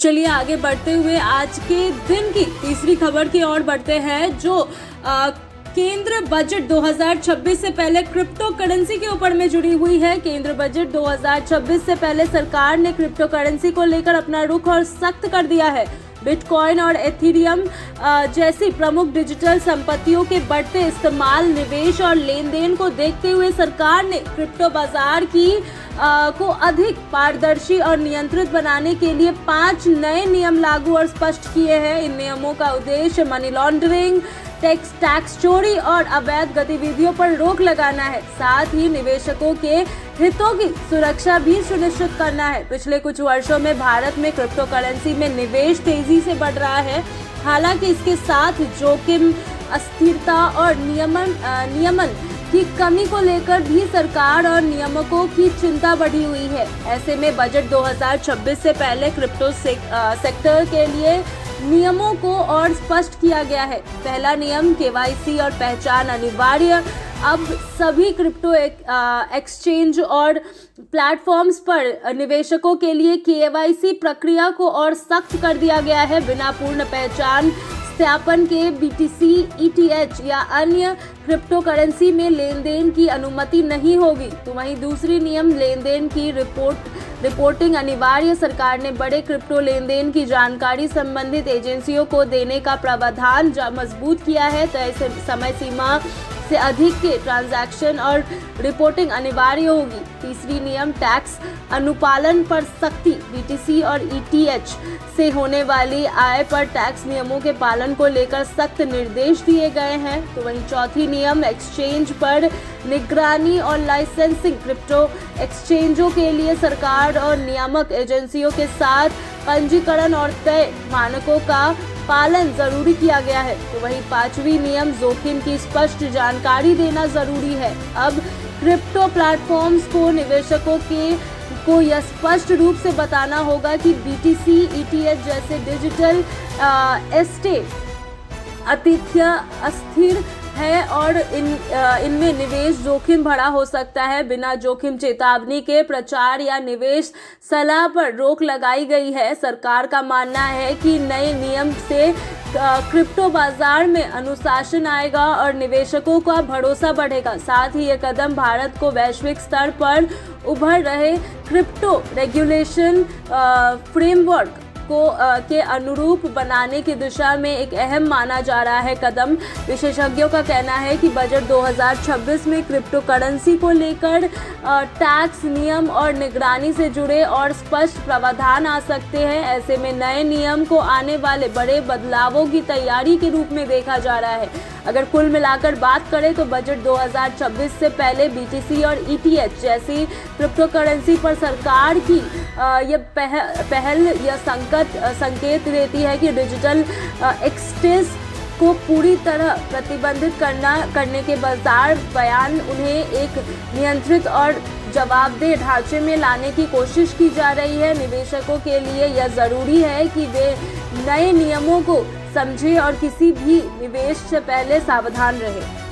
चलिए आगे बढ़ते हुए आज के दिन की तीसरी खबर की ओर बढ़ते हैं, जो केंद्र बजट 2026 से पहले क्रिप्टो करेंसी के ऊपर में जुड़ी हुई है। केंद्र बजट 2026 से पहले सरकार ने क्रिप्टो करेंसी को लेकर अपना रुख और सख्त कर दिया है। बिटकॉइन और एथेरियम जैसी प्रमुख डिजिटल संपत्तियों के बढ़ते इस्तेमाल, निवेश और लेन देन को देखते हुए सरकार ने क्रिप्टो बाजार को अधिक पारदर्शी और नियंत्रित बनाने के लिए 5 नए नियम लागू और स्पष्ट किए हैं। इन नियमों का उद्देश्य मनी लॉन्ड्रिंग, टैक्स चोरी और अवैध गतिविधियों पर रोक लगाना है। साथ ही निवेशकों के हितों की सुरक्षा भी सुनिश्चित करना है। पिछले कुछ वर्षों में भारत में क्रिप्टो करेंसी में निवेश तेजी से बढ़ रहा है। हालांकि इसके साथ जोखिम, अस्थिरता और नियमन की कमी को लेकर भी सरकार और नियामकों की चिंता बढ़ी हुई है। ऐसे में बजट 2026 से पहले क्रिप्टो सेक्टर के लिए नियमों को और स्पष्ट किया गया है। पहला नियम, केवाईसी और पहचान अनिवार्य। अब सभी क्रिप्टो एक्सचेंज और प्लेटफॉर्म्स पर निवेशकों के लिए केवाईसी प्रक्रिया को और सख्त कर दिया गया है। बिना पूर्ण पहचान सत्यापन के BTC, ETH या अन्य क्रिप्टो करेंसी में लेन देन की अनुमति नहीं होगी। तो वहीं दूसरी नियम, लेन देन की रिपोर्टिंग अनिवार्य। सरकार ने बड़े क्रिप्टो लेन देन की जानकारी संबंधित एजेंसियों को देने का प्रावधान मजबूत किया है। तय समय सीमा से अधिक के ट्रांजैक्शन और रिपोर्टिंग अनिवार्य होगी। तीसरी नियम, टैक्स अनुपालन पर सख्ती। BTC और ETH से होने वाली आय पर टैक्स नियमों के पालन को लेकर सख्त निर्देश दिए गए हैं। तो वहीं चौथी नियम, एक्सचेंज पर निगरानी और लाइसेंसिंग। क्रिप्टो एक्सचेंजों के लिए सरकार और नियामक एजेंसियों के साथ पंजीकरण और तय मानकों का पालन जरूरी किया गया है। तो वही पांचवी नियम, जोखिम की स्पष्ट जानकारी देना जरूरी है। अब क्रिप्टो प्लेटफॉर्म्स को निवेशकों को यह स्पष्ट रूप से बताना होगा कि BTC, ETH जैसे डिजिटल एस्टेट अस्थिर है और इनमें निवेश जोखिम भरा हो सकता है। बिना जोखिम चेतावनी के प्रचार या निवेश सलाह पर रोक लगाई गई है। सरकार का मानना है कि नए नियम से क्रिप्टो बाजार में अनुशासन आएगा और निवेशकों का भरोसा बढ़ेगा। साथ ही ये कदम भारत को वैश्विक स्तर पर उभर रहे क्रिप्टो रेगुलेशन फ्रेमवर्क के अनुरूप बनाने की दिशा में एक अहम माना जा रहा है कदम। विशेषज्ञों का कहना है कि बजट 2026 में क्रिप्टो करेंसी को लेकर टैक्स नियम और निगरानी से जुड़े और स्पष्ट प्रावधान आ सकते हैं। ऐसे में नए नियम को आने वाले बड़े बदलावों की तैयारी के रूप में देखा जा रहा है। अगर कुल मिलाकर बात करें तो बजट 2026 से पहले BTC और ETH जैसी क्रिप्टो करेंसी पर सरकार की यह पहल या संकेत देती है कि डिजिटल एक्सचेंज को पूरी तरह प्रतिबंधित करने के बजाय उन्हें एक नियंत्रित और जवाबदेह ढांचे में लाने की कोशिश की जा रही है। निवेशकों के लिए यह जरूरी है कि वे नए नियमों को समझें और किसी भी निवेश से पहले सावधान रहें।